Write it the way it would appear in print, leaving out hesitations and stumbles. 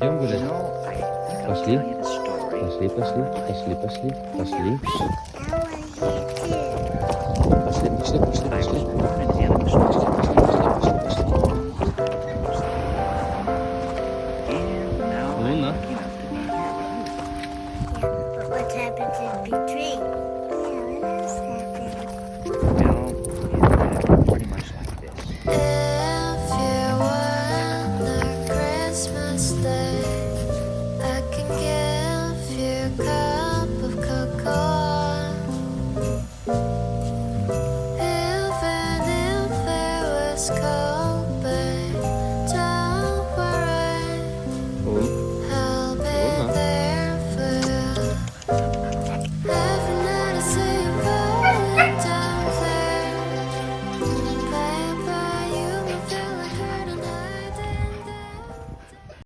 Идем гулять? Пошли. Пошли. Пошли, пошли, пошли, пошли, пошли. Пошли, пошли, пошли, пошли. Луна. What happens in between? Yeah, what else happened? Pretty much like this. If you were on the Christmas day